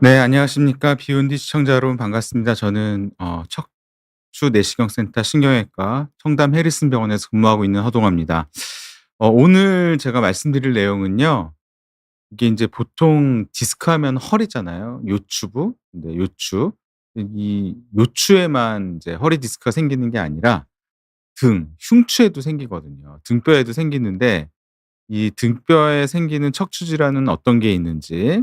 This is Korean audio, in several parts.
네, 안녕하십니까. 비욘디 시청자 여러분 반갑습니다. 저는 척추 내시경 센터 신경외과 청담 해리슨 병원에서 근무하고 있는 허동화입니다. 오늘 제가 말씀드릴 내용은요. 이게 이제 보통 디스크 하면 허리잖아요. 요추부. 네, 요추. 이 요추에만 이제 허리 디스크가 생기는 게 아니라 흉추에도 생기거든요. 등뼈에도 생기는데 이 등뼈에 생기는 척추 질환은 어떤 게 있는지,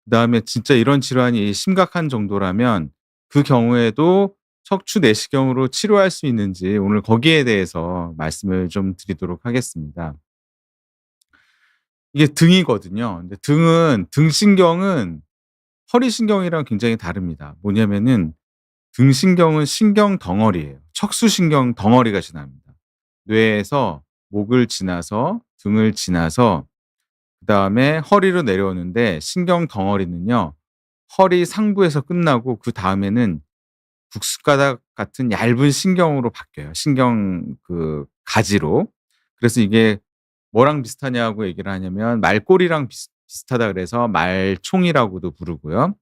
그다음에 진짜 이런 질환이 심각한 정도라면 그 경우에도 척추 내시경으로 치료할 수 있는지, 오늘 거기에 대해서 말씀을 좀 드리도록 하겠습니다. 이게 등이거든요. 근데 등신경은 허리신경이랑 굉장히 다릅니다. 뭐냐면은 등신경은 신경 덩어리예요. 척수신경 덩어리가 지납니다. 뇌에서 목을 지나서 등을 지나서 그다음에 허리로 내려오는데, 신경 덩어리는요, 허리 상부에서 끝나고 그다음에는 국숫가닥 같은 얇은 신경으로 바뀌어요. 신경 가지로. 그래서 이게 뭐랑 비슷하냐고 얘기를 하냐면 말꼬리랑 비슷하다 그래서 말총이라고도 부르고요.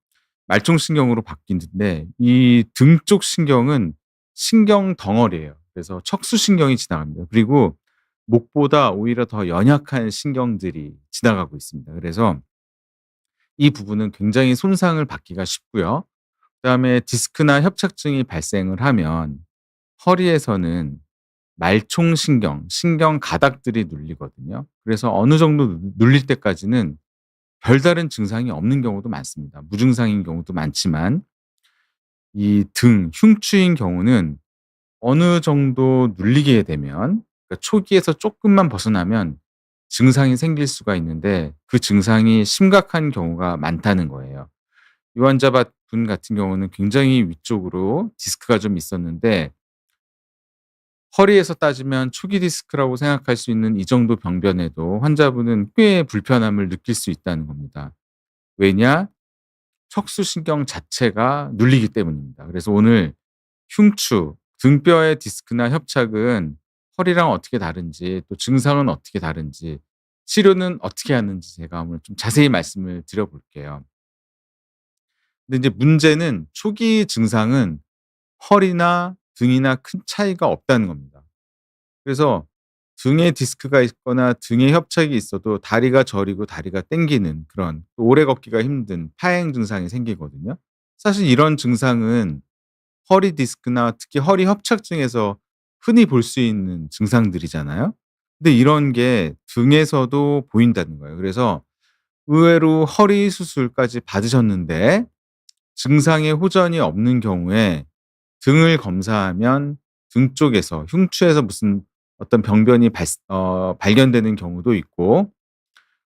말총신경으로 바뀌는데, 이 등 쪽 신경은 신경 덩어리예요. 그래서 척수신경이 지나갑니다. 그리고 목보다 오히려 더 연약한 신경들이 지나가고 있습니다. 그래서 이 부분은 굉장히 손상을 받기가 쉽고요. 그다음에 디스크나 협착증이 발생을 하면 허리에서는 말총신경, 신경 가닥들이 눌리거든요. 그래서 어느 정도 눌릴 때까지는 별다른 증상이 없는 경우도 많습니다. 무증상인 경우도 많지만, 이 흉추인 경우는 어느 정도 눌리게 되면, 그러니까 초기에서 조금만 벗어나면 증상이 생길 수가 있는데, 그 증상이 심각한 경우가 많다는 거예요. 이 환자분 같은 경우는 굉장히 위쪽으로 디스크가 좀 있었는데, 허리에서 따지면 초기 디스크라고 생각할 수 있는 이 정도 병변에도 환자분은 꽤 불편함을 느낄 수 있다는 겁니다. 왜냐? 척수신경 자체가 눌리기 때문입니다. 그래서 오늘 흉추, 등뼈의 디스크나 협착은 허리랑 어떻게 다른지, 또 증상은 어떻게 다른지, 치료는 어떻게 하는지 제가 오늘 좀 자세히 말씀을 드려 볼게요. 근데 이제 문제는 초기 증상은 허리나 등이나 큰 차이가 없다는 겁니다. 그래서 등에 디스크가 있거나 등에 협착이 있어도 다리가 저리고 다리가 땡기는 그런 오래 걷기가 힘든 파행 증상이 생기거든요. 사실 이런 증상은 허리 디스크나 특히 허리 협착증에서 흔히 볼 수 있는 증상들이잖아요. 근데 이런 게 등에서도 보인다는 거예요. 그래서 의외로 허리 수술까지 받으셨는데 증상에 호전이 없는 경우에 등을 검사하면 등 쪽에서 흉추에서 무슨 어떤 병변이 발견되는 경우도 있고,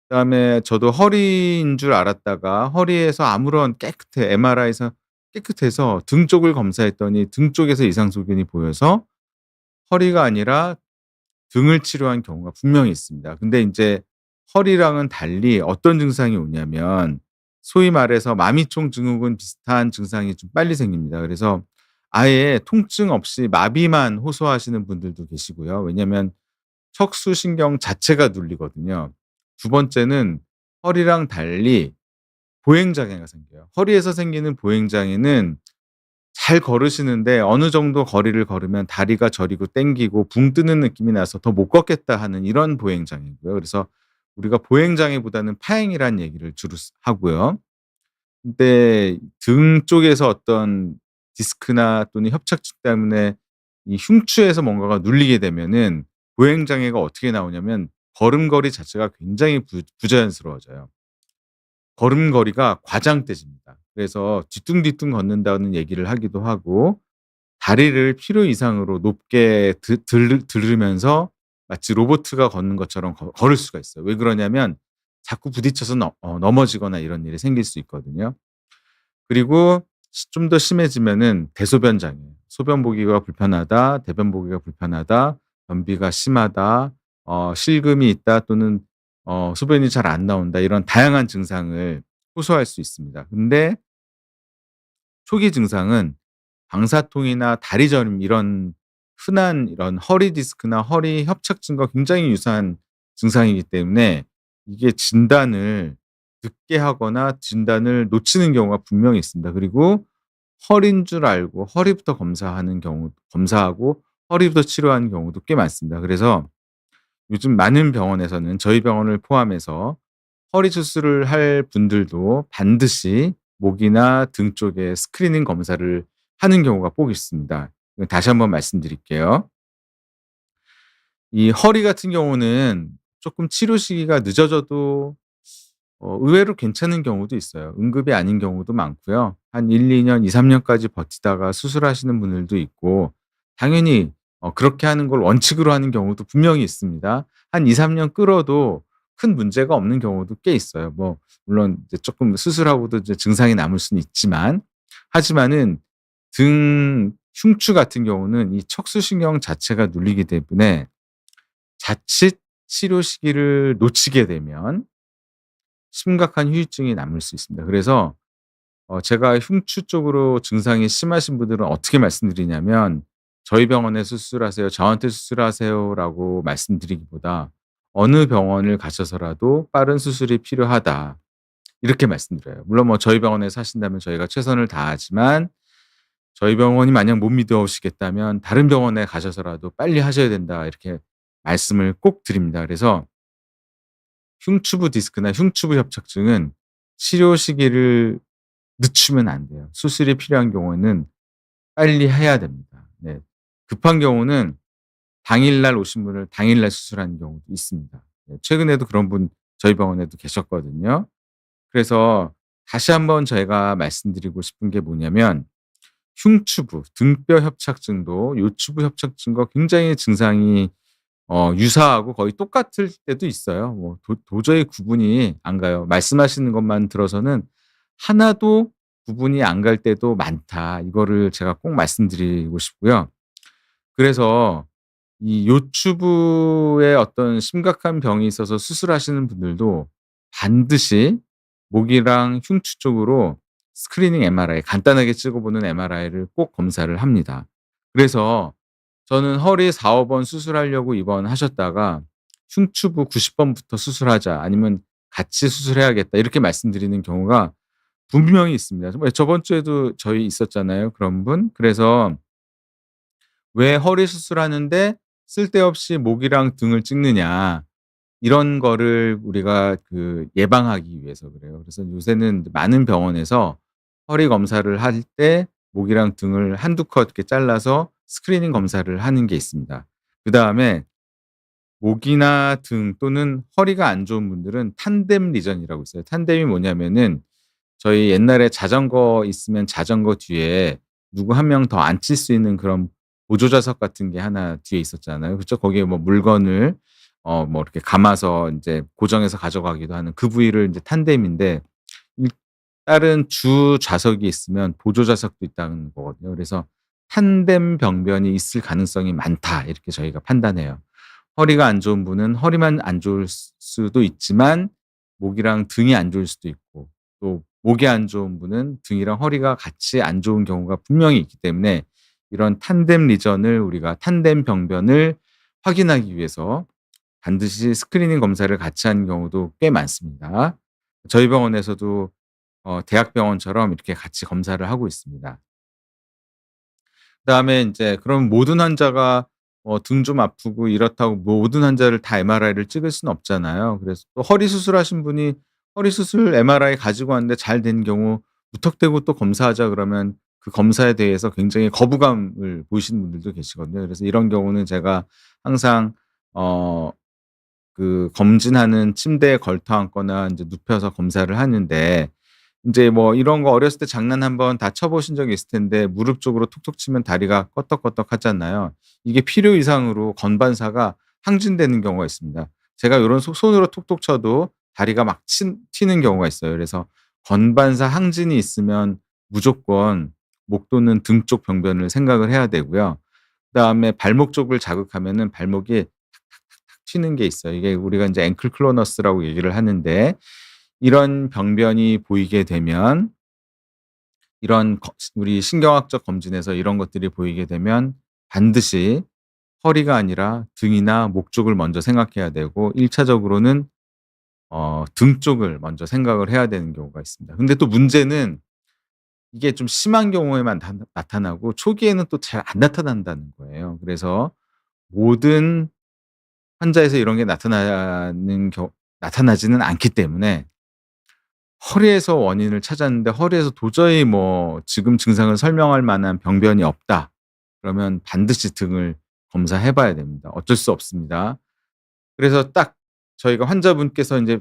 그다음에 저도 허리인 줄 알았다가 허리에서 아무런 깨끗해 MRI에서 깨끗해서 등 쪽을 검사했더니 등 쪽에서 이상 소견이 보여서 허리가 아니라 등을 치료한 경우가 분명히 있습니다. 근데 인제 허리랑은 달리 어떤 증상이 오냐면, 소위 말해서 마미총 증후군 비슷한 증상이 좀 빨리 생깁니다. 그래서 아예 통증 없이 마비만 호소하시는 분들도 계시고요. 왜냐면 척수신경 자체가 눌리거든요. 두 번째는 허리랑 달리 보행장애가 생겨요. 허리에서 생기는 보행장애는 잘 걸으시는데 어느 정도 거리를 걸으면 다리가 저리고 땡기고 붕 뜨는 느낌이 나서 '더 못 걷겠다.' 하는 이런 보행장애고요. 그래서 우리가 보행장애보다는 파행이라는 얘기를 주로 하고요. 근데 등 쪽에서 어떤 디스크나 또는 협착증 때문에 이 흉추에서 뭔가가 눌리게 되면은 보행장애가 어떻게 나오냐면 걸음걸이 자체가 굉장히 부자연스러워져요. 걸음걸이가 과장돼집니다. 그래서 뒤뚱뒤뚱 걷는다는 얘기를 하기도 하고, 다리를 필요 이상으로 높게 들으면서 마치 로보트가 걷는 것처럼 걸을 수가 있어요. 왜 그러냐면 자꾸 부딪혀서 넘어지거나 이런 일이 생길 수 있거든요. 그리고 좀 더 심해지면은 대소변 장애. 소변 보기가 불편하다, 대변 보기가 불편하다, 변비가 심하다, 실금이 있다, 또는 소변이 잘 안 나온다, 이런 다양한 증상을 호소할 수 있습니다. 근데 초기 증상은 방사통이나 다리 저림, 이런 흔한 이런 허리 디스크나 허리 협착증과 굉장히 유사한 증상이기 때문에 이게 진단을 늦게 하거나 진단을 놓치는 경우가 분명히 있습니다. 그리고 허리인 줄 알고 허리부터 검사하고 허리부터 치료하는 경우도 꽤 많습니다. 그래서 요즘 많은 병원에서는 저희 병원을 포함해서 허리 수술을 할 분들도 반드시 목이나 등 쪽에 스크리닝 검사를 하는 경우가 꼭 있습니다. 다시 한번 말씀드릴게요. 이 허리 같은 경우는 조금 치료 시기가 늦어져도 의외로 괜찮은 경우도 있어요. 응급이 아닌 경우도 많고요. 한 1-2 년, 2-3 년까지 버티다가 수술하시는 분들도 있고, 당연히 그렇게 하는 걸 원칙으로 하는 경우도 분명히 있습니다. 한 2-3년 끌어도 큰 문제가 없는 경우도 꽤 있어요. 뭐 물론 이제 쪼끔 수술하고도 이제 증상이 남을 수는 있지만, 하지만은 등 흉추 같은 경우는 이 척수신경 자체가 눌리기 때문에 자칫 치료 시기를 놓치게 되면 심각한 후유증이 남을 수 있습니다. 그래서 제가 흉추 쪽으로 증상이 심하신 분들은 어떻게 말씀드리냐면 "저희 병원에 수술하세요. 저한테 수술하세요."라고 말씀드리기보다 "어느 병원을 가셔서라도 빠른 수술이 필요하다." 이렇게 말씀드려요. 물론 뭐 저희 병원에서 하신다면 저희가 최선을 다하지만, 저희 병원이 만약 못 믿어오시겠다면 "다른 병원에 가셔서라도 빨리 하셔야 된다." 이렇게 말씀을 꼭 드립니다. 그래서 흉추부 디스크나 흉추부 협착증은 치료 시기를 늦추면 안 돼요. 수술이 필요한 경우에는 빨리 해야 됩니다. 네. 급한 경우는 당일날 오신 분을 당일날 수술하는 경우도 있습니다. 네. 최근에도 그런 분 저희 병원에도 계셨거든요. 그래서 다시 한번 저희가 말씀드리고 싶은 게 뭐냐면, 흉추부, 등뼈 협착증도 요추부 협착증과 굉장히 증상이 유사하고 거의 똑같을 때도 있어요. 뭐 도저히 구분이 안 가요. 말씀하시는 것만 들어서는 하나도 구분이 안 갈 때도 많다. 이거를 제가 꼭 말씀드리고 싶고요. 그래서 이 요추부에 어떤 심각한 병이 있어서 수술하시는 분들도 반드시 목이랑 흉추 쪽으로 스크리닝 MRI, 간단하게 찍어 보는 MRI를 꼭 검사를 합니다. 그래서 저는 허리 4-5번 수술하려고 입원하셨다가 "흉추부 90 번부터 수술하자." 아니면 "같이 수술해야겠다." 이렇게 말씀드리는 경우가 분명히 있습니다. 정말 저번 주에도 저희 있었잖아요, 그런 분. 그래서 "왜 허리 수술하는데 쓸데없이 목이랑 등을 찍느냐." 이런 거를 우리가 예방하기 위해서 그래요. 그래서 요새는 많은 병원에서 허리 검사를 할 때 목이랑 등을 한두 컷 이렇게 잘라서 스크리닝 검사를 하는 게 있습니다. 그다음에 목이나 등 또는 허리가 안 좋은 분들은 탄뎀 리전이라고 있어요. 탄뎀이 뭐냐면은, 저희 옛날에 자전거 있으면 자전거 뒤에 누구 한 명 더 앉힐 수 있는 그런 보조 좌석 같은 게 하나 뒤에 있었잖아요. 그죠? 거기에 뭐 물건을 뭐 이렇게 감아서 인제 고정해서 가져가기도 하는 그 부위를 인제 탄뎀인데, 이 다른 주 좌석이 있으면 보조 좌석도 있다는 거거든요. 그래서 "탄뎀 병변이 있을 가능성이 많다." 이렇게 저희가 판단해요. 허리가 안 좋은 분은 허리만 안 좋을 수도 있지만 목이랑 등이 안 좋을 수도 있고, 또 목이 안 좋은 분은 등이랑 허리가 같이 안 좋은 경우가 분명히 있기 때문에, 이런 탄뎀 리전을 우리가 탄뎀 병변을 확인하기 위해서 반드시 스크리닝 검사를 같이 하는 경우도 꽤 많습니다. 저희 병원에서도 대학병원처럼 이렇게 같이 검사를 하고 있습니다. 그다음에 인제 그럼 모든 환자가 등 좀 아프고 이렇다고 모든 환자를 다 MRI를 찍을 수는 없잖아요. 그래서 또 허리 수술하신 분이 허리 수술 MRI 가지고 왔는데 잘 된 경우 무턱대고 또 검사하자 그러면 그 검사에 대해서 굉장히 거부감을 보이시는 분들도 계시거든요. 그래서 이런 경우는 제가 항상 어 검진하는 침대에 걸터 앉거나 인제 눕혀서 검사를 하는데, 인제 뭐 이런 거 어렸을 때 장난 한번 다 쳐 보신 적이 있을 텐데, 무릎 쪽으로 톡톡 치면 다리가 꺼떡꺼떡하잖아요. 이게 필요 이상으로 건반사가 항진되는 경우가 있습니다. 제가 요런 손으로 톡톡 쳐도 다리가 막 튀는 경우가 있어요. 그래서 건반사 항진이 있으면 무조건 목 또는 등 쪽 병변을 생각을 해야 되고요. 그다음에 발목 쪽을 자극하면은 발목이 튀는 게 있어요. 이게 우리가 인제 앵클 클로너스라고 얘기를 하는데, 이런 병변이 보이게 되면, 이런 우리 신경학적 검진에서 이런 것들이 보이게 되면 반드시 허리가 아니라 등이나 목 쪽을 먼저 생각해야 되고, 1 차적으로는 등 쪽을 먼저 생각을 해야 되는 경우가 있습니다. 근데 또 문제는 이게 좀 심한 경우에만 나타나고 초기에는 또 잘 안 나타난다는 거예요. 그래서 모든 환자에서 이런 게 나타나지는 않기 때문에 허리에서 원인을 찾았는데 허리에서 도저히 뭐 지금 증상을 설명할 만한 병변이 없다. 그러면 반드시 등을 검사해 봐야 됩니다. 어쩔 수 없습니다. 그래서 딱 저희가 환자분께서 인제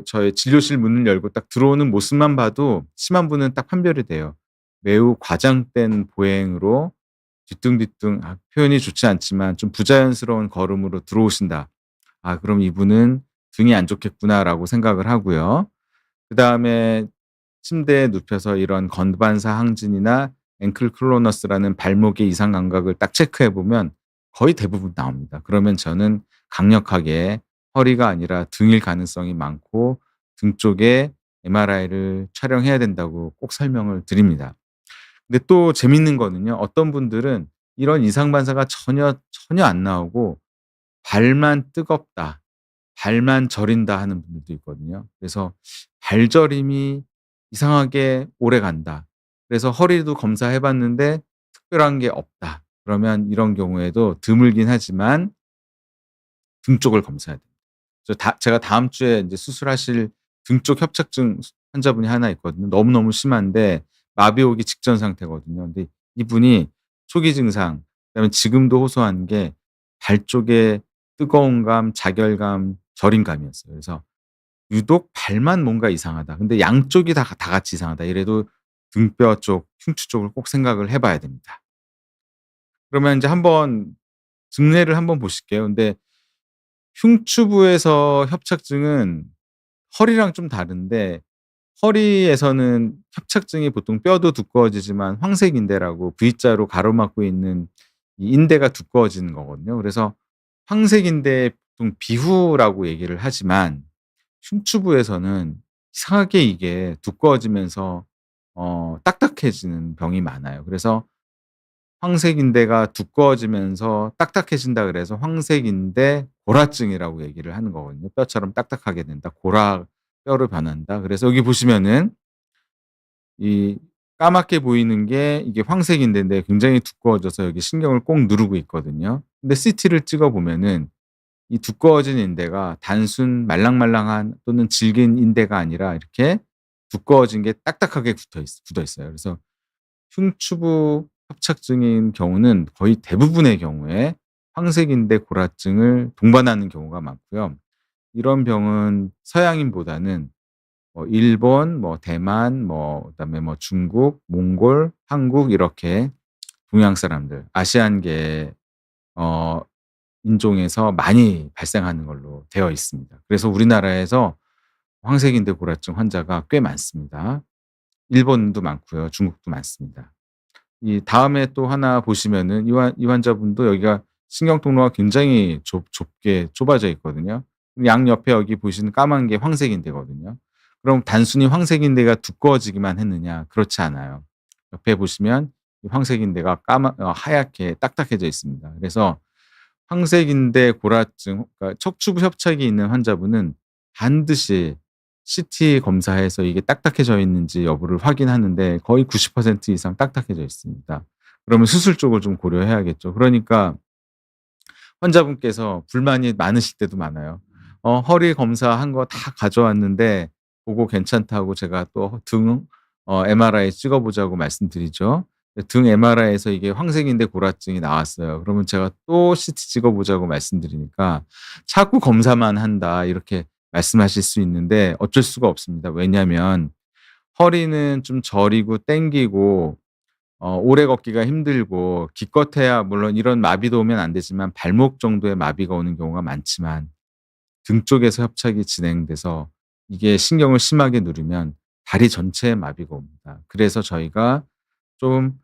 저희 진료실 문을 열고 딱 들어오는 모습만 봐도 심한 분은 딱 판별이 돼요. 매우 과장된 보행으로 뒤뚱뒤뚱, 표현이 좋지 않지만 좀 부자연스러운 걸음으로 들어오신다. '아 그럼 이분은 등이 안 좋겠구나.'라고 생각을 하고요. 그다음에 침대에 눕혀서 이런 건반사 항진이나 앵클 클로너스라는 발목의 이상 감각을 딱 체크해 보면 거의 대부분 나옵니다. 그러면 저는 강력하게 허리가 아니라 등일 가능성이 많고 등 쪽에 MRI를 촬영해야 된다고 꼭 설명을 드립니다. 근데 또 재밌는 거는요. 어떤 분들은 이런 이상 반사가 전혀 안 나오고 "발만 뜨겁다. 발만 저린다." 하는 분들도 있거든요. 그래서 "발저림이 이상하게 오래간다. 그래서 허리도 검사해 봤는데 특별한 게 없다." 그러면 이런 경우에도 드물긴 하지만 등 쪽을 검사해야 됩니다. 제가 다음 주에 인제 수술하실 등 쪽 협착증 환자분이 하나 있거든요. 너무너무 심한데 마비 오기 직전 상태거든요. 근데 이분이 초기 증상 그다음에 지금도 호소하는 게 발 쪽에 뜨거운 감, 자결감, 저림감이었어요. 그래서 유독 발만 뭔가 이상하다. 근데 양쪽이 다 같이 이상하다. 이래도 등뼈 쪽, 흉추 쪽을 꼭 생각을 해 봐야 됩니다. 그러면 인제 한번 증례를 한번 보실게요. 근데 흉추부에서 협착증은 허리랑 좀 다른데 허리에서는 협착증이 보통 뼈도 두꺼워지지만 황색인대라고 V자로 가로막고 있는 이 인대가 두꺼워지는 거거든요. 그래서 황색인대의 보통 비후라고 얘기를 하지만 흉추부에서는 이상하게 이게 두꺼워지면서 딱딱해지는 병이 많아요. 그래서 황색인대가 두꺼워지면서 딱딱해진다 그래서 황색인대 골화증이라고 얘기를 하는 거거든요. 뼈처럼 딱딱하게 된다. 뼈로 변한다. 그래서 여기 보시면은 이 까맣게 보이는 게 이게 황색인대인데 굉장히 두꺼워져서 여기 신경을 꼭 누르고 있거든요. 근데 CT를 찍어 보면은 이 두꺼워진 인대가 단순 말랑말랑한 또는 질긴 인대가 아니라 이렇게 두꺼워진 게 딱딱하게 굳어 있어요. 그래서 흉추부 협착증인 경우는 거의 대부분의 경우에 황색인대 골화증을 동반하는 경우가 많고요. 이런 병은 서양인보다는 일본, 뭐 대만, 그다음에 중국, 몽골, 한국 이렇게 동양 사람들, 아시안계 어 인종에서 많이 발생하는 걸로 되어 있습니다. 그래서 우리나라에서 황색인대 골화증 환자가 꽤 많습니다. 일본도 많고요. 중국도 많습니다. 이 다음에 또 하나 보시면은 이 환자분도 여기가 신경 통로가 굉장히 좁게 좁아져 있거든요. 양옆에 여기 보시는 까만 게 황색인대거든요. 그럼 단순히 황색인대가 두꺼워지기만 했느냐? 그렇지 않아요. 옆에 보시면 이 황색인대가 하얗게 딱딱해져 있습니다. 그래서 황색인대 골화증 그러니까 척추부 협착이 있는 환자분은 반드시 CT 검사해서 이게 딱딱해져 있는지 여부를 확인하는데 거의 90% 이상 딱딱해져 있습니다. 그러면 수술 쪽을 좀 고려해야겠죠. 그러니까 환자분께서 불만이 많으실 때도 많아요. 허리 검사한 거 다 가져왔는데 보고 괜찮다고 제가 또 등 MRI 찍어 보자고 말씀드리죠. 등 MRI에서 이게 황색인대 골화증이 나왔어요. 그러면 제가 또 CT 찍어 보자고 말씀드리니까 "자꾸 검사만 한다." 이렇게 말씀하실 수 있는데 어쩔 수가 없습니다. 왜냐하면 허리는 좀 저리고 땡기고 오래 걷기가 힘들고 기껏해야 물론 이런 마비도 오면 안 되지만 발목 정도의 마비가 오는 경우가 많지만 등 쪽에서 협착이 진행돼서 이게 신경을 심하게 누르면 다리 전체에 마비가 옵니다. 그래서 저희가 좀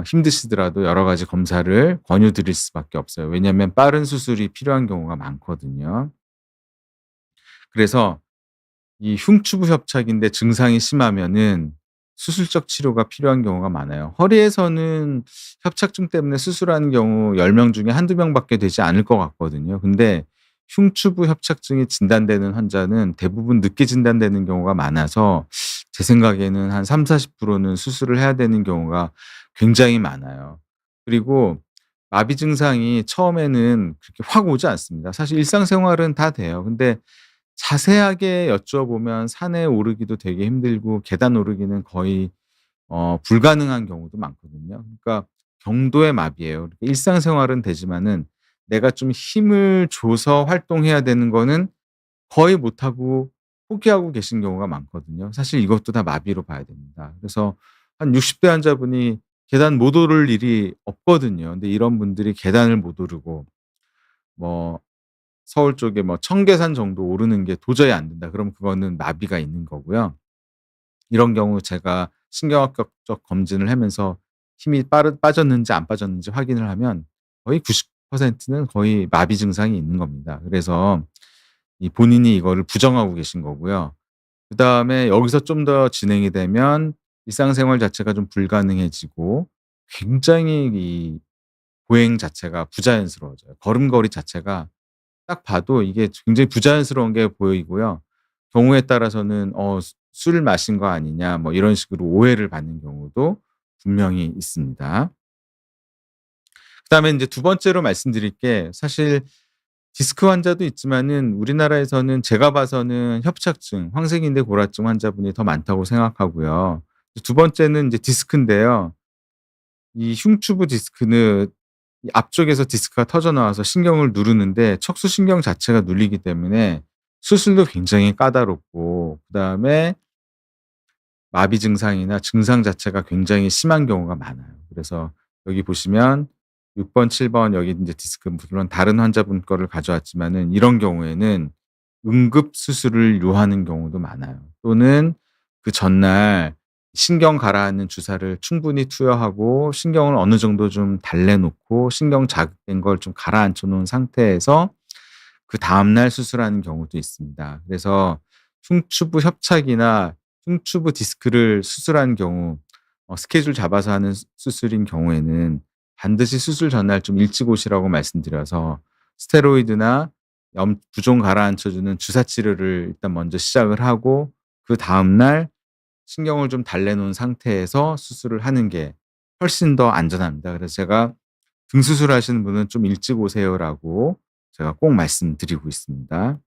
힘드시더라도 여러 가지 검사를 권유드릴 수밖에 없어요. 왜냐하면 빠른 수술이 필요한 경우가 많거든요. 그래서 이 흉추부 협착인데 증상이 심하면은 수술적 치료가 필요한 경우가 많아요. 허리에서는 협착증 때문에 수술하는 경우 10명 중에 1-2 명밖에 되지 않을 것 같거든요. 근데 흉추부 협착증이 진단되는 환자는 대부분 늦게 진단되는 경우가 많아서 제 생각에는 한 30-40%는 수술을 해야 되는 경우가 굉장히 많아요. 그리고 마비 증상이 처음에는 그렇게 확 오지 않습니다. 사실 일상생활은 다 돼요. 근데 자세하게 여쭤보면 산에 오르기도 되게 힘들고 계단 오르기는 거의 불가능한 경우도 많거든요. 그러니까 경도의 마비예요. 그러니까 일상생활은 되지만은 내가 좀 힘을 줘서 활동해야 되는 거는 거의 못하고 포기하고 계신 경우가 많거든요. 사실 이것도 다 마비로 봐야 됩니다. 그래서 한 60대 환자분이 계단 못 오를 일이 없거든요. 근데 이런 분들이 계단을 못 오르고 뭐 서울 쪽에 뭐 청계산 정도 오르는 게 도저히 안 된다. 그럼 그거는 마비가 있는 거고요. 이런 경우 제가 신경학적 검진을 하면서 힘이 빠졌는지 안 빠졌는지 확인을 하면 거의 90%는 거의 마비 증상이 있는 겁니다. 그래서 이 본인이 이거를 부정하고 계신 거고요. 그다음에 여기서 좀 더 진행이 되면 일상생활 자체가 좀 불가능해지고 굉장히 이 보행 자체가 부자연스러워져요. 걸음걸이 자체가 딱 봐도 이게 굉장히 부자연스러운 게 보이고요. 경우에 따라서는 "술을 마신 거 아니냐." 뭐 이런 식으로 오해를 받는 경우도 분명히 있습니다. 그다음에 인제 두 번째로 말씀드릴 게 사실 디스크 환자도 있지만은 우리나라에서는 제가 봐서는 협착증, 황색인대 고라증 환자분이 더 많다고 생각하고요. 두 번째는 인제 디스크인데요. 이 흉추부 디스크는 이 앞쪽에서 디스크가 터져 나와서 신경을 누르는데 척수신경 자체가 눌리기 때문에 수술도 굉장히 까다롭고 그다음에 마비 증상이나 증상 자체가 굉장히 심한 경우가 많아요. 그래서 여기 보시면 6 번, 7번 여기 인제 디스크 물론 다른 환자분 거를 가져왔지만은 이런 경우에는 응급 수술을 요하는 경우도 많아요. 또는 그 전날 신경 가라앉는 주사를 충분히 투여하고 신경을 어느 정도 좀 달래 놓고 신경 자극된 걸 좀 가라앉혀 놓은 상태에서 그다음 날 수술하는 경우도 있습니다. 그래서 흉추부 협착이나 흉추부 디스크를 수술하는 경우 스케줄 잡아서 하는 수술인 경우에는 반드시 수술 전날 좀 일찍 오시라고 말씀드려서 스테로이드나 부종 가라앉혀 주는 주사 치료를 일단 먼저 시작을 하고 그다음 날 신경을 좀 달래 놓은 상태에서 수술을 하는 게 훨씬 더 안전합니다. 그래서 제가 "등 수술하시는 분은 좀 일찍 오세요."라고 제가 꼭 말씀드리고 있습니다.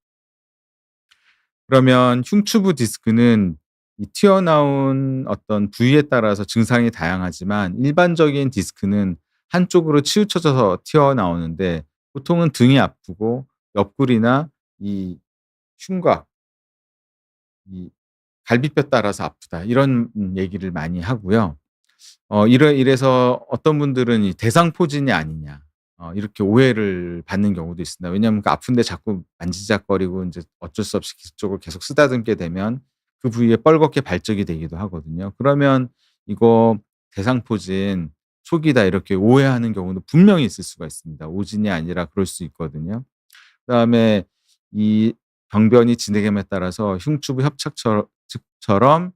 그러면 흉추부 디스크는 이 튀어나온 어떤 부위에 따라서 증상이 다양하지만 일반적인 디스크는 한쪽으로 치우쳐져서 튀어나오는데 보통은 등이 아프고 옆구리나 이 흉곽, 이 갈비뼈 따라서 아프다 이런 얘기를 많이 하고요. 이래서 어떤 분들은 이 대상포진이 아니냐 이렇게 오해를 받는 경우도 있습니다. 왜냐하면 그 아픈데 자꾸 만지작거리고 인제 어쩔 수 없이 그쪽을 계속 쓰다듬게 되면 그 부위에 뻘겋게 발적이 되기도 하거든요. 그러면 이거 대상포진 초기다 이렇게 오해하는 경우도 분명히 있을 수가 있습니다. 오진이 아니라 그럴 수 있거든요. 그다음에 이 병변이 진행됨에 따라서 흉추부 협착처럼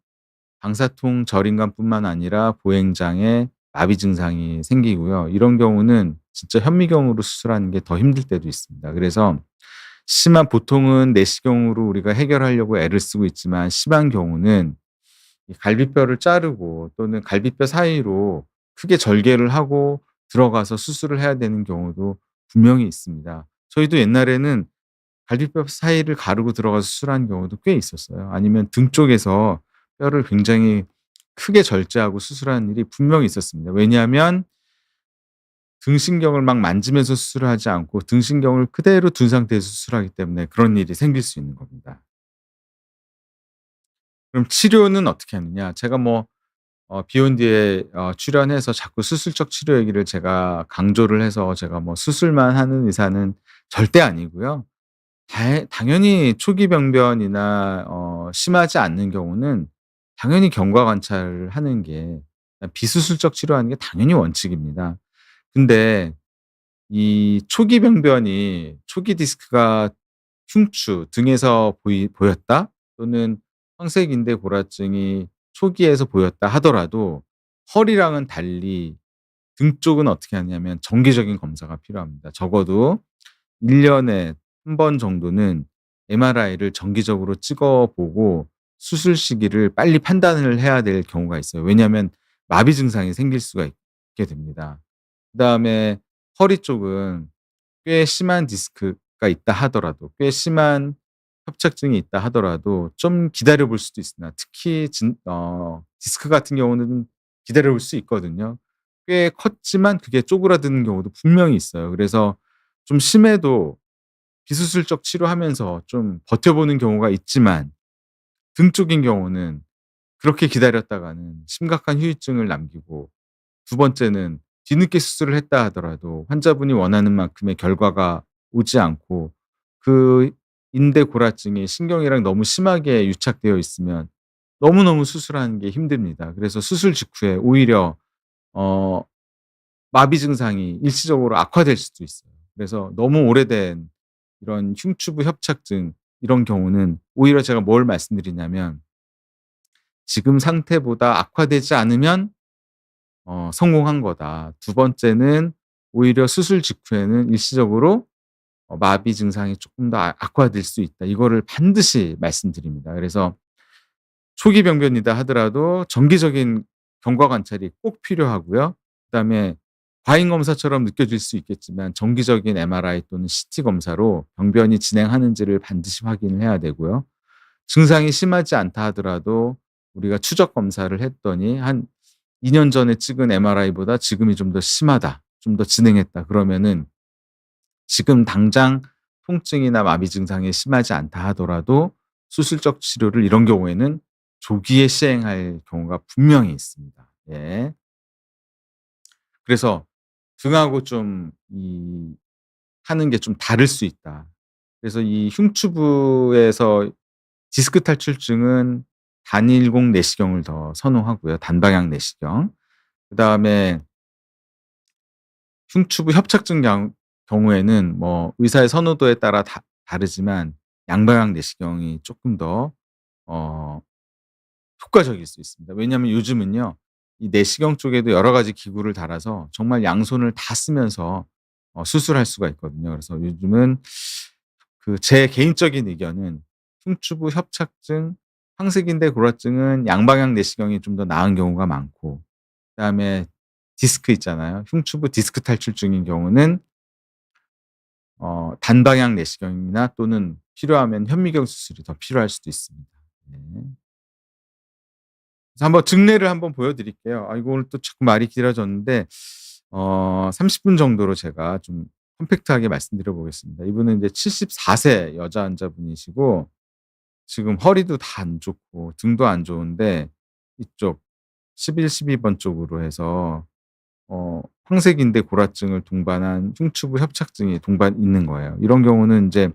방사통 저림감뿐만 아니라 보행장애, 마비 증상이 생기고요. 이런 경우는 진짜 현미경으로 수술하는 게 더 힘들 때도 있습니다. 그래서 보통은 내시경으로 우리가 해결하려고 애를 쓰고 있지만 심한 경우는 이 갈비뼈를 자르고 또는 갈비뼈 사이로 크게 절개를 하고 들어가서 수술을 해야 되는 경우도 분명히 있습니다. 저희도 옛날에는 갈비뼈 사이를 가르고 들어가서 수술하는 경우도 꽤 있었어요. 아니면 등 쪽에서 뼈를 굉장히 크게 절제하고 수술하는 일이 분명히 있었습니다. 왜냐하면 등신경을 막 만지면서 수술을 하지 않고 등신경을 그대로 둔 상태에서 수술하기 때문에 그런 일이 생길 수 있는 겁니다. 그럼 치료는 어떻게 하느냐? 제가 뭐 비욘디에 출연해서 자꾸 수술적 치료 얘기를 제가 강조를 해서 제가 뭐 수술만 하는 의사는 절대 아니고요. 당연히 초기 병변이나 심하지 않는 경우는 당연히 경과 관찰을 하는 게 비수술적 치료하는 게 당연히 원칙입니다. 근데 이 초기 병변이 초기 디스크가 흉추 등에서 보였다 또는 황색인대 고라증이 초기에서 보였다 하더라도 허리랑은 달리 등 쪽은 어떻게 하냐면 정기적인 검사가 필요합니다. 적어도 1 년에 한 번 정도는 MRI를 정기적으로 찍어 보고 수술 시기를 빨리 판단을 해야 될 경우가 있어요. 왜냐하면 마비 증상이 생길 수가 있게 됩니다. 그다음에 허리 쪽은 꽤 심한 디스크가 있다 하더라도, 꽤 심한 협착증이 있다 하더라도 좀 기다려 볼 수도 있으나, 특히 디스크 같은 경우는 기다려 볼 수 있거든요. 꽤 컸지만 그게 쪼그라드는 경우도 분명히 있어요. 그래서 좀 심해도 비수술적 치료하면서 좀 버텨보는 경우가 있지만, 등 쪽인 경우는 그렇게 기다렸다가는 심각한 후유증을 남기고, 두 번째는 뒤늦게 수술을 했다 하더라도 환자분이 원하는 만큼의 결과가 오지 않고, 그 인대 골화증이 신경이랑 너무 심하게 유착되어 있으면 너무너무 수술하는 게 힘듭니다. 그래서 수술 직후에 오히려 어 마비 증상이 일시적으로 악화될 수도 있어요. 그래서 너무 오래된 이런 흉추부 협착증, 이런 경우는 오히려 제가 뭘 말씀드리냐면, 지금 상태보다 악화되지 않으면 성공한 거다. 두 번째는 오히려 수술 직후에는 일시적으로 마비 증상이 쪼끔 더 악화될 수 있다. 이거를 반드시 말씀드립니다. 그래서 초기 병변이다 하더라도 정기적인 경과 관찰이 꼭 필요하고요. 그다음에 과잉 검사처럼 느껴질 수 있겠지만 정기적인 MRI 또는 CT 검사로 병변이 진행하는지를 반드시 확인을 해야 되고요. 증상이 심하지 않다 하더라도 우리가 추적 검사를 했더니 한 2년 전에 찍은 MRI보다 지금이 좀 더 심하다, 좀 더 진행했다, 그러면은 지금 당장 통증이나 마비 증상이 심하지 않다 하더라도 수술적 치료를 이런 경우에는 조기에 시행할 경우가 분명히 있습니다. 예. 그래서 등하고 좀 하는 게 좀 다를 수 있다. 그래서 이 흉추부에서 디스크 탈출증은 단일공 내시경을 더 선호하고요. 단방향 내시경. 그다음에 흉추부 협착증 경우에는 뭐 의사의 선호도에 따라 다르지만 양방향 내시경이 쪼끔 더 어 효과적일 수 있습니다. 왜냐하면 요즘은요, 이 내시경 쪽에도 여러 가지 기구를 달아서 정말 양손을 다 쓰면서 수술할 수가 있거든요. 그래서 요즘은 제 개인적인 의견은 흉추부 협착증, 황색인대 골화증은 양방향 내시경이 좀 더 나은 경우가 많고, 그다음에 디스크 있잖아요. 흉추부 디스크 탈출증인 경우는 단방향 내시경이나 또는 필요하면 현미경 수술이 더 필요할 수도 있습니다. 네. 그래서 한번 증례를 한번 보여 드릴게요. 이거 오늘 또 자꾸 말이 길어졌는데 30분 정도로 제가 좀 컴팩트하게 말씀드려 보겠습니다. 이분은 이제 74세 여자 환자분이시고, 지금 허리도 다 안 좋고 등도 안 좋은데 이쪽 11, 12번 쪽으로 해서 황색인대 골화증을 동반한 흉추부 협착증이 동반 있는 거예요. 이런 경우는 인제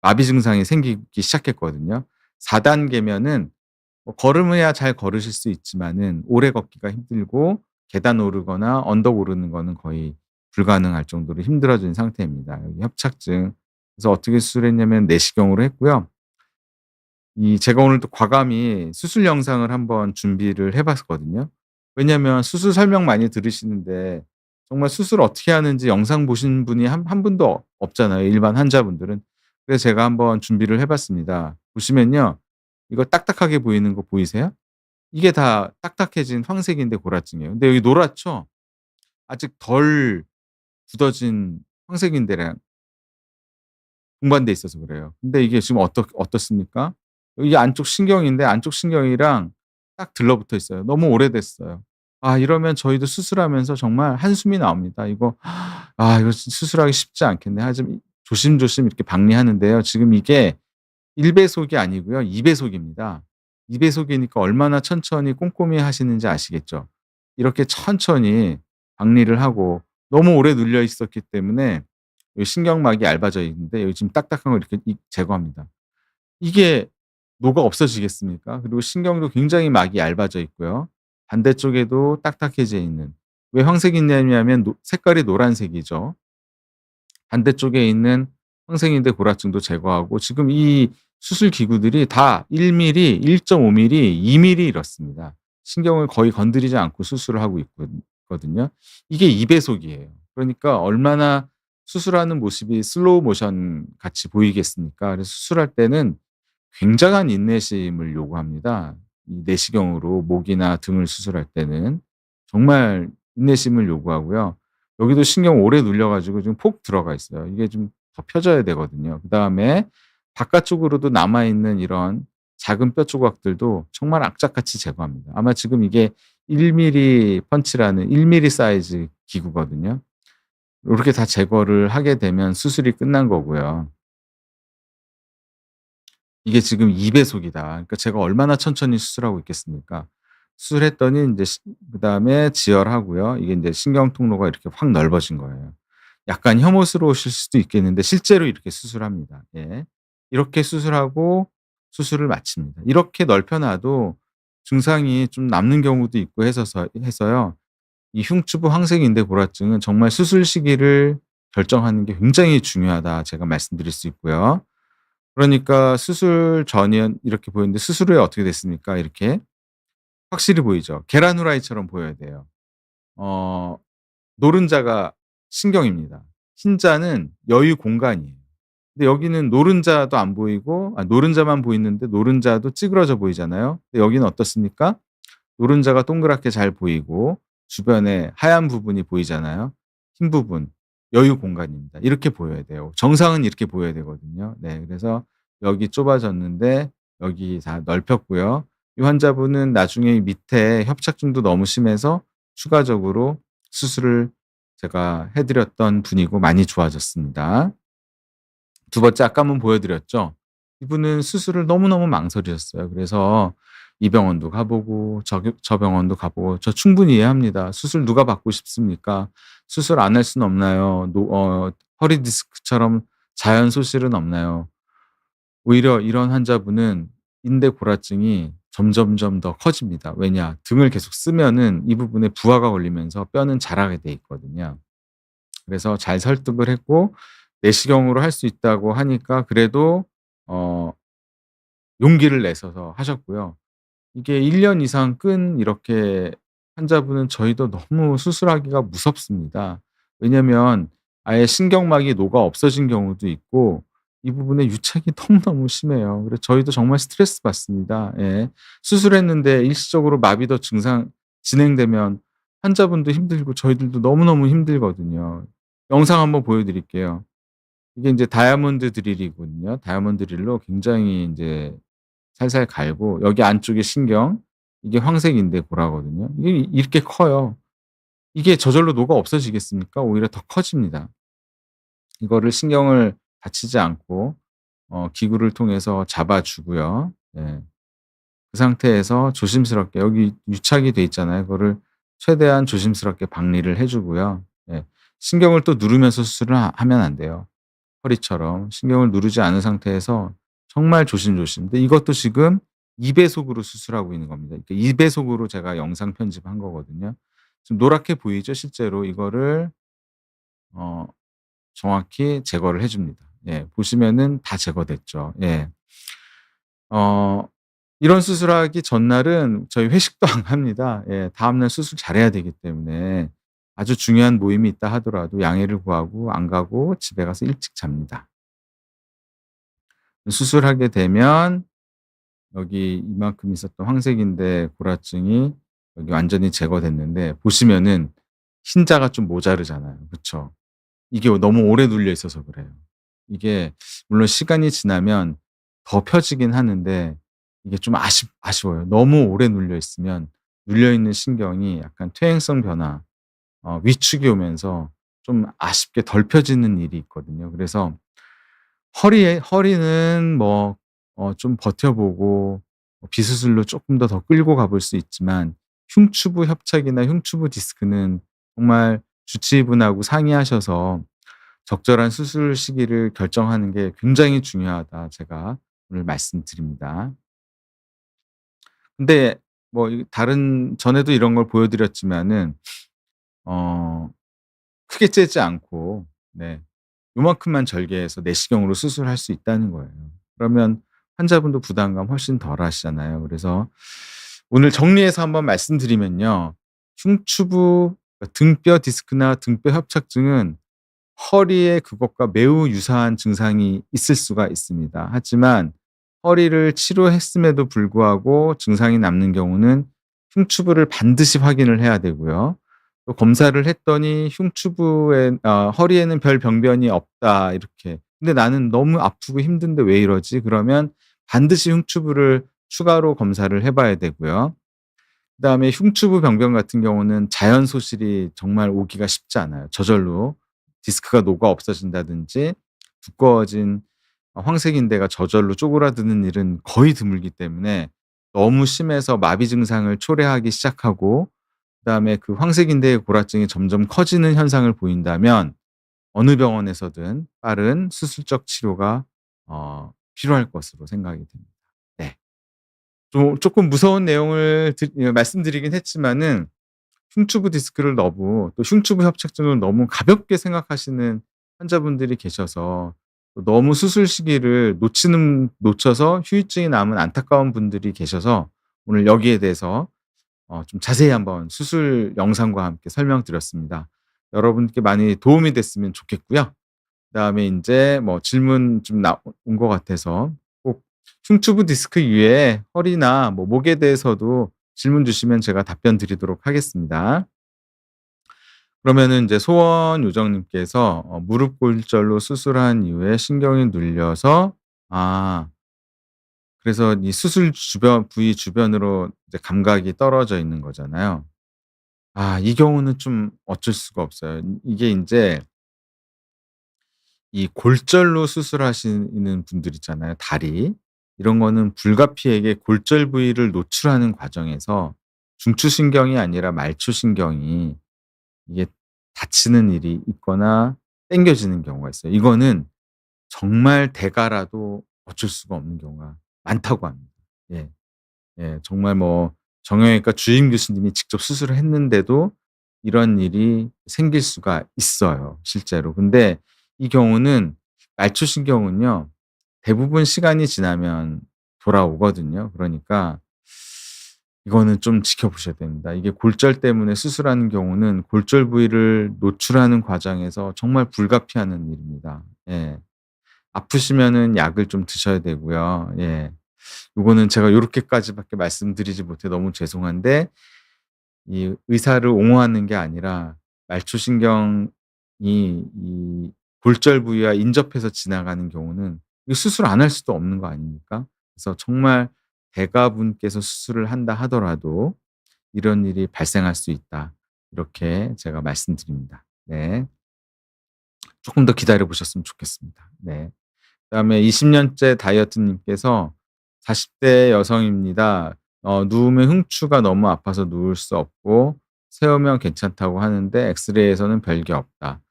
마비 증상이 생기기 시작했거든요. 4 단계면은 뭐 걸음해야 잘 걸으실 수 있지만은 오래 걷기가 힘들고, 계단 오르거나 언덕 오르는 거는 거의 불가능할 정도로 힘들어진 상태입니다. 여기 협착증. 그래서 어떻게 수술했냐면 내시경으로 했고요. 제가 오늘 또 과감히 수술 영상을 한번 준비를 해 봤거든요. 왜냐하면 수술 설명 많이 들으시는데 정말 수술 어떻게 하는지 영상 보신 분이 한 분도 없잖아요, 일반 환자분들은. 그래서 제가 한번 준비를 해 봤습니다. 보시면요. 이거 딱딱하게 보이는 거 보이세요? 이게 다 딱딱해진 황색인대 골화증이에요. 근데 여기 노랗죠? 아직 덜 굳어진 황색인대랑 동반돼 있어서 그래요. 근데 이게 지금 어떻습니까? 여기 안쪽 신경인데 안쪽 신경이랑 딱 들러붙어 있어요. 너무 오래됐어요. 이러면 저희도 수술하면서 정말 한숨이 나옵니다. 이거 수술하기 쉽지 않겠네. 하지만 조심조심 이렇게 박리하는데요. 지금 이게 1 배속이 아니고요, 2 배속입니다. 2 배속이니까 얼마나 천천히 꼼꼼히 하시는지 아시겠죠? 이렇게 천천히 박리를 하고, 너무 오래 눌려 있었기 때문에 여기 신경막이 얇아져 있는데 여기 지금 딱딱한 걸 이렇게 제거합니다. 이게 녹아 없어지겠습니까? 그리고 신경도 굉장히 막이 얇아져 있고요. 반대쪽에도 딱딱해져 있는, 왜 황색이냐면 색깔이 노란색이죠. 반대쪽에 있는 황색인대 골화증도 제거하고, 지금 이 수술 기구들이 다 1 밀리, 1.5 밀리, 2 밀리 이렇습니다. 신경을 거의 건드리지 않고 수술을 하고 있거든요. 이게 2 배속이에요. 그러니까 얼마나 수술하는 모습이 슬로우 모션 같이 보이겠습니까? 그래서 수술할 때는 굉장한 인내심을 요구합니다. 이 내시경으로 목이나 등을 수술할 때는 정말 인내심을 요구하고요. 여기도 신경 오래 눌려 가지고 지금 폭 들어가 있어요. 이게 좀 더 펴져야 되거든요. 그다음에 바깥쪽으로도 남아 있는 이런 작은 뼈 조각들도 정말 악착같이 제거합니다. 아마 지금 이게 1 밀리 펀치라는 1 밀리 사이즈 기구거든요. 요렇게 다 제거를 하게 되면 수술이 끝난 거고요. 이게 지금 2 배속이다. 그러니까 제가 얼마나 천천히 수술하고 있겠습니까? 수술했더니 인제 그다음에 지혈하고요. 이게 인제 신경 통로가 이렇게 확 넓어진 거예요. 약간 혐오스러우실 수도 있겠는데 실제로 이렇게 수술합니다. 예. 이렇게 수술하고 수술을 마칩니다. 이렇게 넓혀 놔도 증상이 좀 남는 경우도 있고 해서요. 이 흉추부 황색인대 골화증은 정말 수술 시기를 결정하는 게 굉장히 중요하다 제가 말씀드릴 수 있고요. 그러니까 수술 전이 이렇게 보이는데 수술 후에 어떻게 됐습니까? 이렇게 확실히 보이죠. 계란 후라이처럼 보여야 돼요. 어 노른자가 신경입니다. 흰자는 여유 공간이에요. 근데 여기는 노른자도 안 보이고 노른자만 보이는데 노른자도 찌그러져 보이잖아요. 근데 여기는 어떻습니까? 노른자가 동그랗게 잘 보이고 주변에 하얀 부분이 보이잖아요. 흰 부분, 여유 공간입니다. 이렇게 보여야 돼요. 정상은 이렇게 보여야 되거든요. 네. 그래서 여기 좁아졌는데 여기 다 넓혔고요. 이 환자분은 나중에 밑에 협착증도 너무 심해서 추가적으로 수술을 제가 해 드렸던 분이고 많이 좋아졌습니다. 두 번째 아까 한번 보여 드렸죠. 이분은 수술을 너무너무 망설이셨어요. 그래서 이 병원도 가 보고 저 병원도 가 보고 저 충분히 이해합니다. 수술 누가 받고 싶습니까? 수술 안 할 수는 없나요? 허리 디스크처럼 자연 소실은 없나요? 오히려 이런 환자분은 인대 골화증이 점점점 더 커집니다. 왜냐? 등을 계속 쓰면은 이 부분에 부하가 걸리면서 뼈는 자라게 돼 있거든요. 그래서 잘 설득을 했고 내시경으로 할 수 있다고 하니까 그래도 어 용기를 내셔서 하셨고요. 이게 1년 이상 끈 이렇게 환자분은 저희도 너무 수술하기가 무섭습니다. 왜냐면 아예 신경막이 녹아 없어진 경우도 있고 이 부분에 유착이 너무너무 심해요. 그래서 저희도 정말 스트레스 받습니다. 예. 수술했는데 일시적으로 마비도 증상 진행되면 환자분도 힘들고 저희들도 너무너무 힘들거든요. 영상 한번 보여 드릴게요. 이게 인제 다이아몬드 드릴이거든요. 다이아몬드 드릴로 굉장히 인제 살살 갈고 여기 안쪽에 신경 이게 황색인대 골화거든요. 이게 이렇게 커요. 이게 저절로 녹아 없어지겠습니까? 오히려 더 커집니다. 이거를 신경을 다치지 않고 기구를 통해서 잡아 주고요. 예. 그 상태에서 조심스럽게 여기 유착이 돼 있잖아요. 그거를 최대한 조심스럽게 박리를 해 주고요. 예. 신경을 또 누르면서 수술을 하면 안 돼요. 허리처럼 신경을 누르지 않은 상태에서 정말 조심조심. 근데 이것도 지금 2 배속으로 수술하고 있는 겁니다. 그러니까 2 배속으로 제가 영상 편집한 거거든요. 지금 노랗게 보이죠 실제로 이거를 어 정확히 제거를 해 줍니다. 예. 보시면은 다 제거됐죠. 예. 어 이런 수술하기 전날은 저희 회식도 안 합니다. 예. 다음날 수술 잘해야 되기 때문에 아주 중요한 모임이 있다 하더라도 양해를 구하고 안 가고 집에 가서 일찍 잡니다. 수술하게 되면 여기 이만큼 있었던 황색인대 골화증이 여기 완전히 제거됐는데 보시면은 흰자가 좀 모자르잖아요. 그쵸? 이게 너무 오래 눌려 있어서 그래요. 이게 물론 시간이 지나면 더 펴지긴 하는데 이게 좀 아쉬워요. 너무 오래 눌려 있으면 눌려 있는 신경이 약간 퇴행성 변화, 위축이 오면서 좀 아쉽게 덜 펴지는 일이 있거든요. 그래서 허리는 뭐 좀 버텨 보고 비수술로 쪼끔 더 끌고 가볼 수 있지만 흉추부 협착이나 흉추부 디스크는 정말 주치의분하고 상의하셔서 적절한 수술 시기를 결정하는 게 굉장히 중요하다 제가 오늘 말씀드립니다. 근데 뭐 이 다른 전에도 이런 걸 보여 드렸지만은 어 크게 째지 않고 네 요만큼만 절개해서 내시경으로 수술할 수 있다는 거예요. 그러면 환자분도 부담감 훨씬 덜 하시잖아요. 그래서 오늘 정리해서 한번 말씀드리면요. 흉추부 등뼈 디스크나 등뼈 협착증은 허리에 그것과 매우 유사한 증상이 있을 수가 있습니다. 하지만 허리를 치료했음에도 불구하고 증상이 남는 경우는 흉추부를 반드시 확인을 해야 되고요. 또 검사를 했더니 흉추부에 "허리에는 별 병변이 없다." 이렇게. 근데 "나는 너무 아프고 힘든데 왜 이러지?" 그러면 반드시 흉추부를 추가로 검사를 해 봐야 되고요. 그다음에 흉추부 병변 같은 경우는 자연 소실이 정말 오기가 쉽지 않아요. 저절로 디스크가 녹아 없어진다든지 두꺼워진 황색인대가 저절로 쪼그라드는 일은 거의 드물기 때문에 너무 심해서 마비 증상을 초래하기 시작하고 그다음에 그 황색인대의 골화증이 점점 커지는 현상을 보인다면 어느 병원에서든 빠른 수술적 치료가 필요할 것으로 생각이 됩니다. 네. 쪼끔 무서운 내용을 말씀드리긴 했지만은 흉추부 디스크를 너무 또 흉추부 협착증을 너무 가볍게 생각하시는 환자분들이 계셔서 또 너무 수술 시기를 놓쳐서 후유증이 남은 안타까운 분들이 계셔서 오늘 여기에 대해서 좀 자세히 한번 수술 영상과 함께 설명드렸습니다. 여러분께 많이 도움이 됐으면 좋겠고요. 그다음에 인제 뭐 질문 좀 온 것 같아서 꼭 흉추부 디스크 이외에 허리나 뭐 목에 대해서도 질문 주시면 제가 답변 드리도록 하겠습니다. 그러면은 인제 소원 요정님께서 무릎 골절로 수술한 이후에 신경이 눌려서 아 그래서 이 수술 주변 부위 주변으로 이제 감각이 떨어져 있는 거잖아요. 이 경우는 좀 어쩔 수가 없어요. 이게 인제 이 골절로 수술하시는 분들 있잖아요, 다리. 이런 거는 불가피하게 골절 부위를 노출하는 과정에서 중추신경이 아니라 말초신경이 이게 다치는 일이 있거나 당겨지는 경우가 있어요. 이거는 정말 대가라도 어쩔 수가 없는 경우가 많다고 합니다. 예. 예. 정말 뭐 정형외과 주임 교수님이 직접 수술을 했는데도 이런 일이 생길 수가 있어요, 실제로. 근데 이 경우는 말초신경은요, 대부분 시간이 지나면 돌아오거든요. 그러니까 이거는 좀 지켜보셔야 됩니다. 이게 골절 때문에 수술하는 경우는 골절 부위를 노출하는 과정에서 정말 불가피하는 일입니다. 예. 아프시면은 약을 좀 드셔야 되고요. 예. 요거는 제가 요렇게까지밖에 말씀드리지 못해 너무 죄송한데 이 의사를 옹호하는 게 아니라 말초신경이 이 골절 부위와 인접해서 지나가는 경우는 이거 수술 안 할 수도 없는 거 아닙니까? 그래서 정말 대가분께서 수술을 한다 하더라도 이런 일이 발생할 수 있다. 이렇게 제가 말씀드립니다. 네. 쪼끔 더 기다려 보셨으면 좋겠습니다. 네. 그다음에 20 년째 다이어트 님께서 40대 여성입니다. 누우면 흉추가 너무 아파서 누울 수 없고 세우면 괜찮다고 하는데 엑스레이에서는 별게 없다.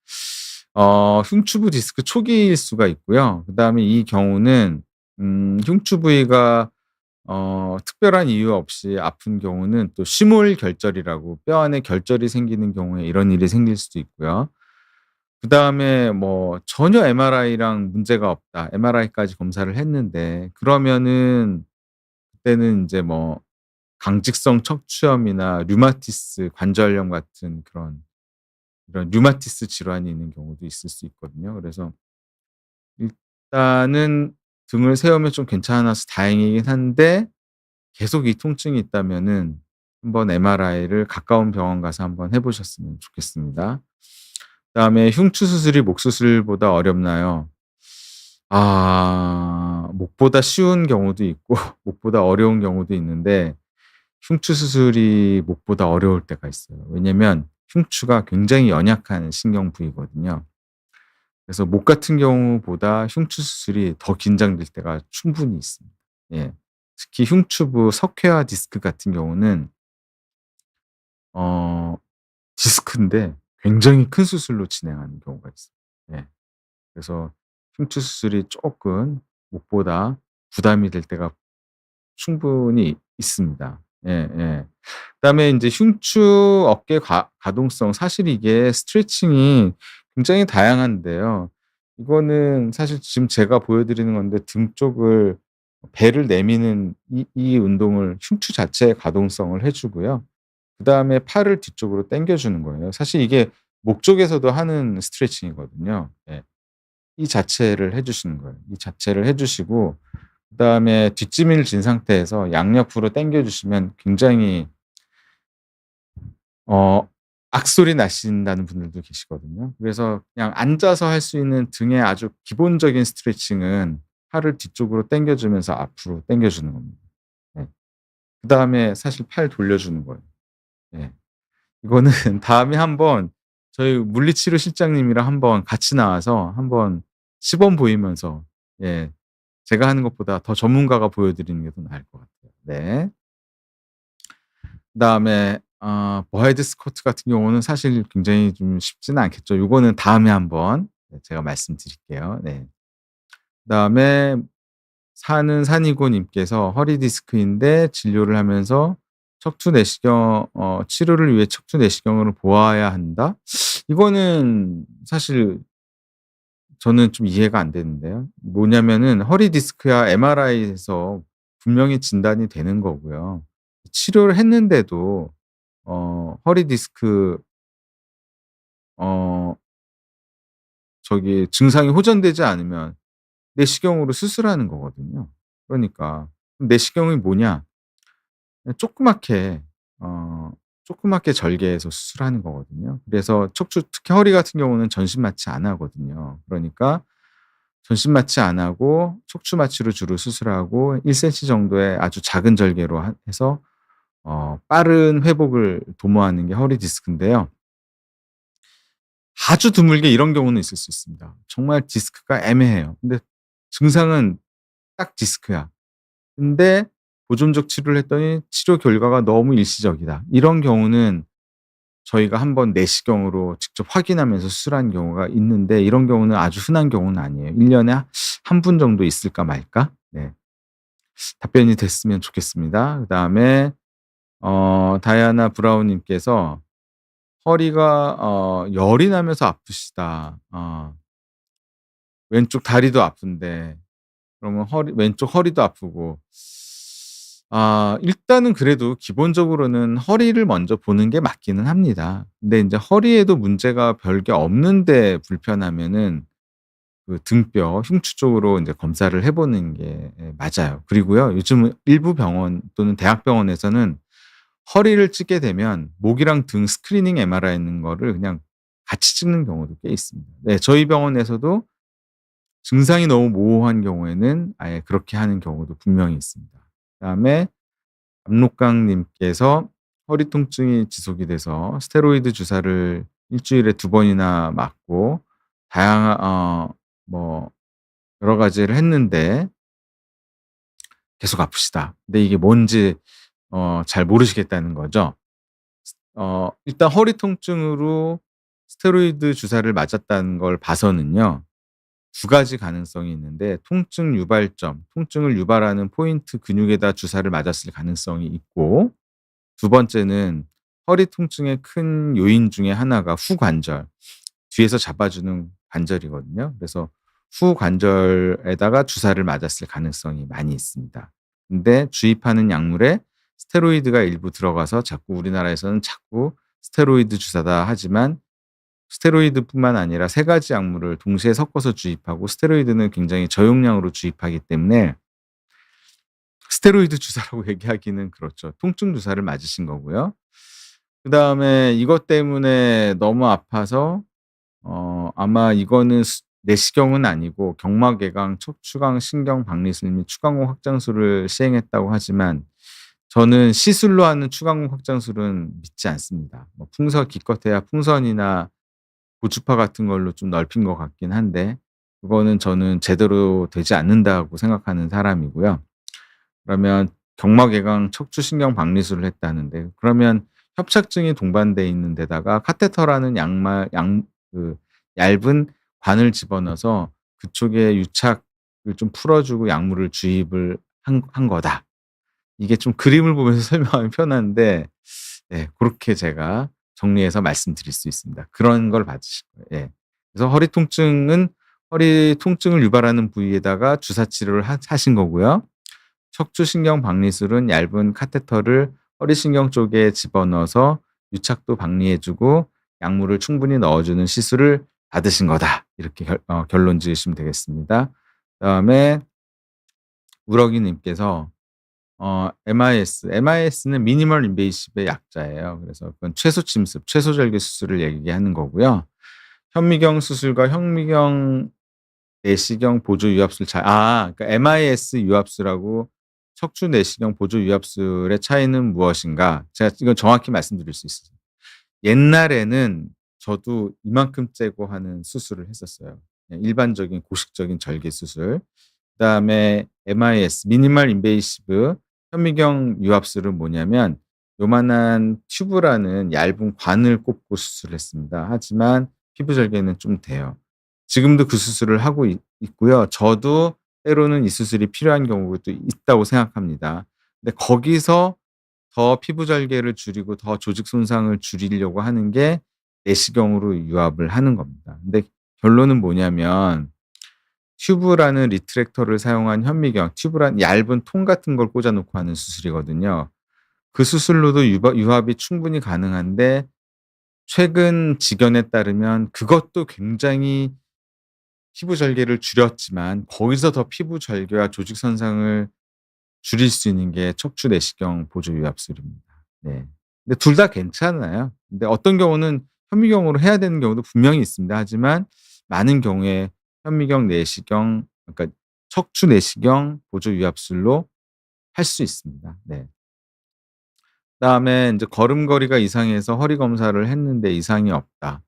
흉추부 디스크 초기일 수가 있고요. 그다음에 이 경우는 흉추 부위가 특별한 이유 없이 아픈 경우는 또 쉬몰 결절이라고 뼈 안에 결절이 생기는 경우에 이런 일이 생길 수도 있고요. 그다음에 뭐 전혀 MRI랑 문제가 없다. MRI까지 검사를 했는데 그러면은 그때는 인제 뭐 강직성 척추염이나 류마티스 관절염 같은 이런 류마티스 질환이 있는 경우도 있을 수 있거든요. 그래서 일단은 등을 세우면 좀 괜찮아서 다행이긴 한데 계속 이 통증이 있다면은 한번 MRI를 가까운 병원 가서 한번 해 보셨으면 좋겠습니다. 그다음에 흉추 수술이 목 수술보다 어렵나요? 목보다 쉬운 경우도 있고 목보다 어려운 경우도 있는데 흉추 수술이 목보다 어려울 때가 있어요. 왜냐면 흉추가 굉장히 연약한 신경 부위거든요. 그래서 목 같은 경우보다 흉추 수술이 더 긴장될 때가 충분히 있습니다. 예. 특히 흉추부 석회화 디스크 같은 경우는 어 디스크인데 굉장히 큰 수술로 진행하는 경우가 있어요. 예. 그래서 흉추 수술이 쪼끔 목보다 부담이 될 때가 충분히 있습니다. 예예. 그다음에 인제 흉추 어깨 가동성 사실 이게 스트레칭이 굉장히 다양한데요. 이거는 사실 지금 제가 보여 드리는 건데 등 쪽을 배를 내미는 이 운동을 흉추 자체의 가동성을 해 주고요. 그다음에 팔을 뒤쪽으로 당겨 주는 거예요. 사실 이게 목 쪽에서도 하는 스트레칭이거든요. 예. 이 자체를 해 주시는 거예요. 이 자체를 해 주시고 그다음에 뒷짐을 진 상태에서 양옆으로 당겨 주시면 굉장히 어 악소리 나신다는 분들도 계시거든요. 그래서 그냥 앉아서 할 수 있는 등의 아주 기본적인 스트레칭은 팔을 뒤쪽으로 당겨 주면서 앞으로 당겨 주는 겁니다. 네. 그다음에 사실 팔 돌려 주는 거예요. 예. 이거는 다음에 한번 저희 물리치료 실장님이랑 한번 같이 나와서 한번 시범 보이면서 예 제가 하는 것보다 더 전문가가 보여 드리는 게 더 나을 것 같아요. 네. 그다음에 버헤드 스쿼트 같은 경우는 사실 굉장히 좀 쉽지는 않겠죠. 요거는 다음에 한번 제가 말씀드릴게요. 네. 그다음에 사는 산이고 님께서 허리 디스크인데 진료를 하면서 척추 내시경 치료를 위해 척추 내시경을 보아야 한다? 이거는 사실 저는 좀 이해가 안 되는데요. 뭐냐면은 허리 디스크야 MRI에서 분명히 진단이 되는 거고요. 치료를 했는데도 허리 디스크 어 저기 증상이 호전되지 않으면 내시경으로 수술하는 거거든요. 그러니까 내시경이 뭐냐? 그냥 조그맣게 절개해서 수술하는 거거든요. 그래서 척추 특히 허리 같은 경우는 전신 마취 안 하거든요. 그러니까 전신 마취 안 하고 척추 마취로 주로 수술하고 1 센티 정도의 아주 작은 절개로 해서 빠른 회복을 도모하는 게 허리 디스크인데요. 아주 드물게 이런 경우는 있을 수 있습니다. 정말 디스크가 애매해요. 근데 증상은 딱 디스크야. 근데 보존적 치료를 했더니 치료 결과가 너무 일시적이다. 이런 경우는 저희가 한번 내시경으로 직접 확인하면서 수술한 경우가 있는데 이런 경우는 아주 흔한 경우는 아니에요. 1 년에 한 분 정도 있을까 말까? 네. 답변이 됐으면 좋겠습니다. 그다음에 다이아나 브라운 님께서 "허리가 열이 나면서 아프시다." 왼쪽 다리도 아픈데 그러면 왼쪽 허리도 아프고 일단은 그래도 기본적으로는 허리를 먼저 보는 게 맞기는 합니다. 근데 인제 허리에도 문제가 별게 없는데 불편하면은 그 등뼈, 흉추 쪽으로 인제 검사를 해 보는 게 맞아요. 그리고요 요즘은 일부 병원 또는 대학병원에서는 허리를 찢게 되면 목이랑 등 스크리닝 MRI 있는 거를 그냥 같이 찍는 경우도 꽤 있습니다. 네 저희 병원에서도 증상이 너무 모호한 경우에는 아예 그렇게 하는 경우도 분명히 있습니다. 그다음에 압록강 님께서 허리 통증이 지속이 돼서 스테로이드 주사를 1 주일에 2 번이나 맞고 다양한 뭐 여러 가지를 했는데 계속 아프시다. 근데 이게 뭔지 잘 모르시겠다는 거죠. 일단 허리 통증으로 스테로이드 주사를 맞았다는 걸 봐서는요. 2 가지 가능성이 있는데 통증 유발점, 통증을 유발하는 포인트 근육에다 주사를 맞았을 가능성이 있고 두 번째는 허리 통증의 큰 요인 중에 하나가 후관절, 뒤에서 잡아주는 관절이거든요. 그래서 후관절에다가 주사를 맞았을 가능성이 많이 있습니다. 근데 주입하는 약물에 스테로이드가 일부 들어가서 자꾸 우리나라에서는 자꾸 "스테로이드 주사다." 하지만 스테로이드뿐만 아니라 3 가지 약물을 동시에 섞어서 주입하고 스테로이드는 굉장히 저용량으로 주입하기 때문에 스테로이드 주사라고 얘기하기는 그렇죠. 통증 주사를 맞으신 거고요. 그다음에 이것 때문에 너무 아파서 아마 이거는 내시경은 아니고 경막외곽 척추강 신경 박리술 및 추간공 확장술을 시행했다고 하지만 저는 시술로 하는 추간공 확장술은 믿지 않습니다. 뭐 기껏해야 풍선이나 고주파 같은 걸로 좀 넓힌 것 같긴 한데 그거는 저는 제대로 되지 않는다고 생각하는 사람이고요. 그러면 경막외곽 척추신경 박리술을 했다는데 그러면 협착증이 동반돼 있는 데다가 카테터라는 그 얇은 관을 집어넣어서 그쪽에 유착을 좀 풀어 주고 약물을 주입을 한 거다. 이게 좀 그림을 보면서 설명하면 편한데 네 고렇게 제가 정리해서 말씀드릴 수 있습니다. 그런 걸 받으실 거예요. 예. 그래서 허리 통증을 유발하는 부위에다가 주사 치료를 하신 거고요. 척추신경 박리술은 얇은 카테터를 허리신경 쪽에 집어넣어서 유착도 박리해 주고 약물을 충분히 넣어주는 시술을 받으신 거다. 이렇게 결론 지으시면 되겠습니다. 그다음에 우럭이 님께서 MIS는 미니멀 인베이시브의 약자예요. 그래서 그건 최소 침습, 최소 절개 수술을 얘기하는 거고요. 현미경 수술과 현미경 내시경 보조 유압술 그러니까 MIS 유압술하고 척추 내시경 보조 유압술의 차이는 무엇인가? 제가 이건 정확히 말씀드릴 수 있어요. 옛날에는 저도 이만큼 째고 하는 수술을 했었어요. 그냥 일반적인 고식적인 절개 수술. 그다음에 MIS 미니멀 인베이시브 현미경 유압술은 뭐냐면 요만한 튜브라는 얇은 관을 꽂고 수술을 했습니다. 하지만 피부 절개는 좀 돼요. 지금도 그 수술을 하고 있고요. 저도 때로는 이 수술이 필요한 경우도 있다고 생각합니다. 근데 거기서 더 피부 절개를 줄이고 더 조직 손상을 줄이려고 하는 게 내시경으로 유압을 하는 겁니다. 근데 결론은 뭐냐면 튜브라는 리트랙터를 사용한 현미경, 튜브란 얇은 통 같은 걸 꽂아 놓고 하는 수술이거든요. 그 수술로도 유압이 충분히 가능한데 최근 지견에 따르면 그것도 굉장히 피부 절개를 줄였지만 거기서 더 피부 절개와 조직 손상을 줄일 수 있는 게 척추 내시경 보조 유압술입니다. 네. 근데 둘 다 괜찮아요. 근데 어떤 경우는 현미경으로 해야 되는 경우도 분명히 있습니다. 하지만 많은 경우에 현미경, 내시경 그러니까 척추 내시경 보조 유압술로 할 수 있습니다. 네. 그다음에 인제 걸음걸이가 이상해서 허리 검사를 했는데 이상이 없다.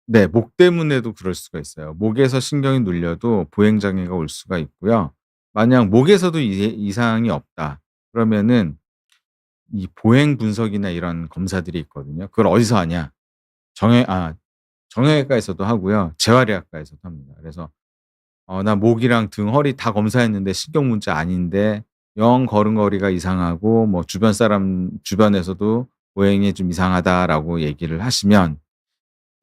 네. 목 때문에도 그럴 수가 있어요. 목에서 신경이 눌려도 보행 장애가 올 수가 있고요. 만약 목에서도 이상이 없다 그러면은 이 보행 분석이나 이런 검사들이 있거든요. 그걸 어디서 하냐? 정형외과에서도 하고요. 재활의학과에서도 합니다. 그래서 나 목이랑 등, 허리 다 검사했는데 신경 문제 아닌데 영 걸음걸이가 이상하고 뭐 주변 사람 주변에서도 보행이 좀 이상하다라고 얘기를 하시면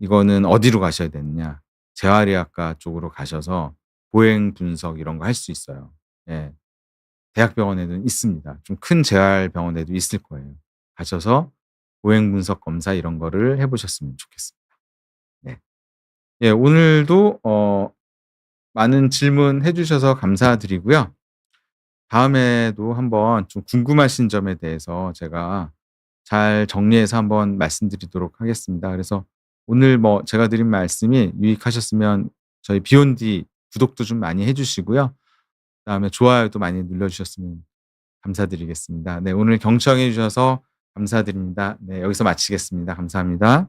이거는 어디로 가셔야 되느냐. 재활의학과 쪽으로 가셔서 보행 분석 이런 거 할 수 있어요. 예. 대학병원에는 있습니다. 좀 큰 재활병원에도 있을 거예요. 가셔서 보행 분석 검사 이런 거를 해 보셨으면 좋겠습니다. 네. 예 오늘도 많은 질문해 주셔서 감사드리고요. 다음에도 한번 좀 궁금하신 점에 대해서 제가 잘 정리해서 한번 말씀드리도록 하겠습니다. 그래서 오늘 뭐 제가 드린 말씀이 유익하셨으면 저희 비욘디 구독도 좀 많이 해 주시고요. 그다음에 좋아요도 많이 눌러 주셨으면 감사드리겠습니다. 네 오늘 경청해 주셔서 감사드립니다. 네 여기서 마치겠습니다. 감사합니다.